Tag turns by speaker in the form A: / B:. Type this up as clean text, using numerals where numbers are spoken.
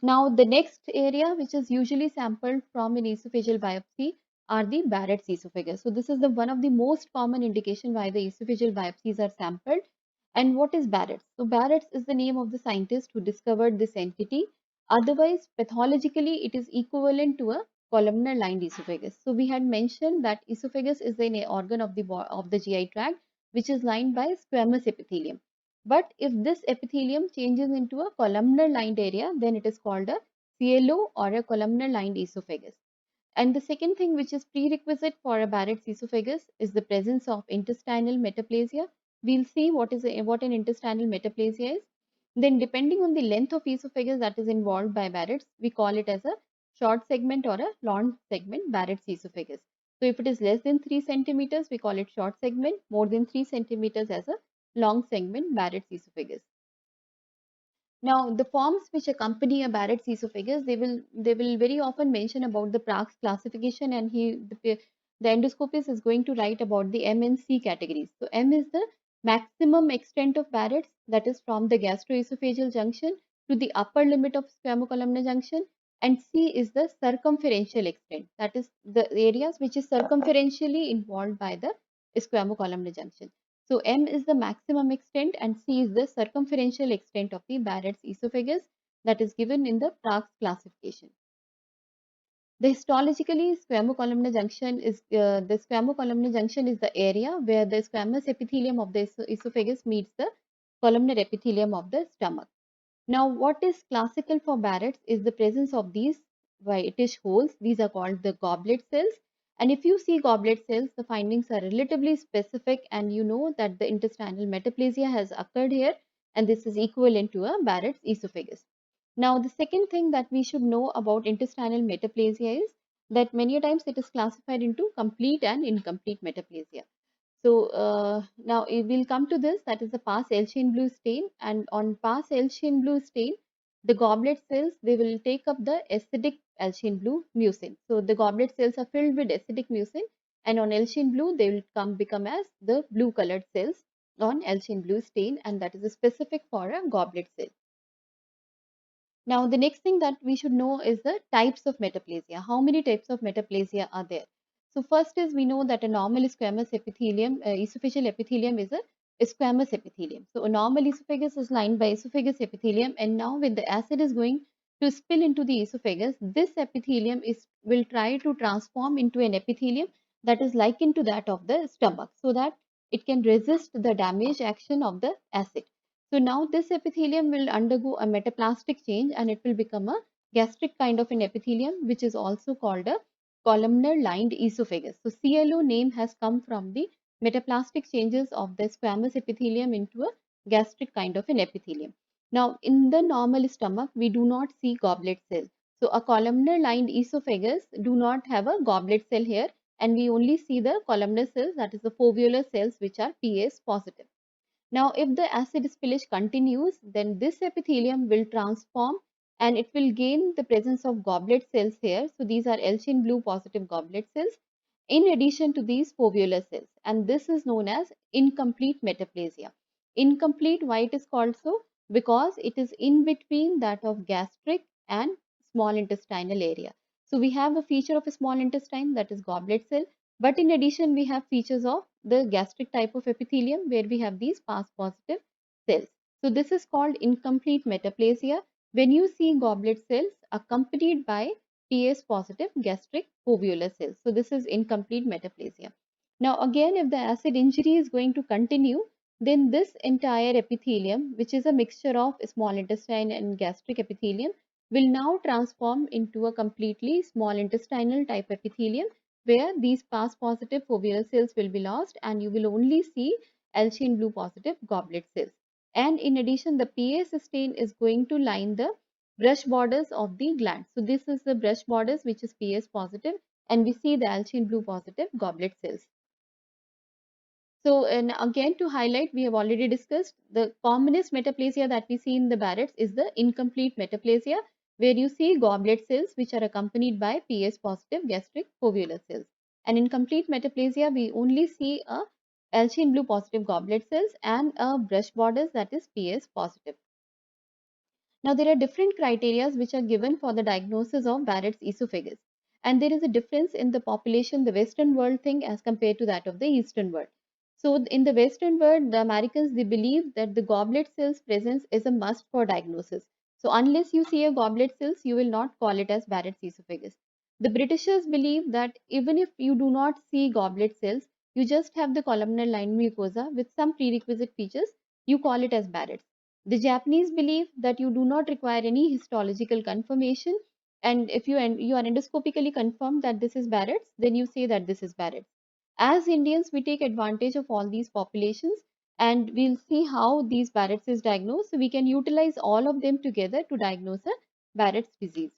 A: Now, the next area which is usually sampled from an esophageal biopsy are the Barrett's esophagus. So, this is the one of the most common indication why the esophageal biopsies are sampled. And what is Barrett's? So, Barrett's is the name of the scientist who discovered this entity. Otherwise, pathologically, it is equivalent to a columnar lined esophagus. So, we had mentioned that esophagus is an organ of the GI tract which is lined by squamous epithelium. But if this epithelium changes into a columnar lined area, then it is called a CLO or a columnar lined esophagus. And the second thing which is prerequisite for a Barrett's esophagus is the presence of intestinal metaplasia. We'll see what an intestinal metaplasia is. Then depending on the length of esophagus that is involved by Barrett's, we call it as a short segment or a long segment Barrett's esophagus. So if it is less than 3 centimeters, we call it short segment, more than 3 centimeters as a long segment Barrett's esophagus. Now, the forms which accompany a Barrett's esophagus, they will very often mention about the Prague's classification, and the endoscopist is going to write about the M and C categories. So, M is the maximum extent of Barrett's, that is from the gastroesophageal junction to the upper limit of squamocolumnar junction, and C is the circumferential extent, that is the areas which is circumferentially involved by the squamocolumnar junction. So M is the maximum extent and C is the circumferential extent of the Barrett's esophagus that is given in the Prague's classification. The histologically the squamocolumnar junction is the area where the squamous epithelium of the esophagus meets the columnar epithelium of the stomach. Now, what is classical for Barrett's is the presence of these whitish holes. These are called the goblet cells. And if you see goblet cells, the findings are relatively specific, and you know that the intestinal metaplasia has occurred here, and this is equivalent to a Barrett's esophagus. Now, the second thing that we should know about intestinal metaplasia is that many times it is classified into complete and incomplete metaplasia. So now we'll come to this, that is the pars Elchian blue stain, and on pars Elchian blue stain, the goblet cells, they will take up the acidic Elchian blue mucin. So the goblet cells are filled with acidic mucin, and on Elchian blue they will become as the blue colored cells on Elchian blue stain, and that is specific for a goblet cell. Now, the next thing that we should know is the types of metaplasia. How many types of metaplasia are there? So, first is we know that a normal squamous epithelium, esophageal epithelium is a squamous epithelium. So, a normal esophagus is lined by esophagus epithelium, and now when the acid is going to spill into the esophagus, this epithelium will try to transform into an epithelium that is likened to that of the stomach, so that it can resist the damage action of the acid. So now this epithelium will undergo a metaplastic change and it will become a gastric kind of an epithelium, which is also called a columnar lined esophagus. So CLO name has come from the metaplastic changes of the squamous epithelium into a gastric kind of an epithelium. Now in the normal stomach, we do not see goblet cell. So a columnar lined esophagus do not have a goblet cell here, and we only see the columnar cells, that is the foveolar cells, which are PS positive. Now, if the acid spillage continues, then this epithelium will transform and it will gain the presence of goblet cells here. So, these are Elchian blue positive goblet cells in addition to these foveolar cells, and this is known as incomplete metaplasia. Incomplete, why it is called so? Because it is in between that of gastric and small intestinal area. So, we have a feature of a small intestine, that is goblet cell, but in addition, we have features of the gastric type of epithelium where we have these pars positive cells. So this is called incomplete metaplasia when you see goblet cells accompanied by PS positive gastric foveolar cells. So this is incomplete metaplasia. Now again, if the acid injury is going to continue, then this entire epithelium, which is a mixture of small intestine and gastric epithelium, will now transform into a completely small intestinal type epithelium where these pars positive foveolar cells will be lost and you will only see Elchian blue positive goblet cells. And in addition, the PS stain is going to line the brush borders of the gland. So this is the brush borders which is PS positive, and we see the Elchian blue positive goblet cells. So and again, to highlight, we have already discussed the commonest metaplasia that we see in the Barrett's is the incomplete metaplasia, where you see goblet cells which are accompanied by PS positive gastric foveolar cells. And in complete metaplasia, we only see a Elchian blue positive goblet cells and a brush borders, that is PS positive. Now, there are different criteria which are given for the diagnosis of Barrett's esophagus. And there is a difference in the population, the Western world thing as compared to that of the Eastern world. So, in the Western world, the Americans, they believe that the goblet cells presence is a must for diagnosis. So, unless you see a goblet cells, you will not call it as Barrett's esophagus. The Britishers believe that even if you do not see goblet cells, you just have the columnar line mucosa with some prerequisite features, you call it as Barrett's. The Japanese believe that you do not require any histological confirmation, and if you are endoscopically confirmed that this is Barrett's, then you say that this is Barrett's. As Indians, we take advantage of all these populations, and we'll see how these Barrett's is diagnosed. So we can utilize all of them together to diagnose a Barrett's disease.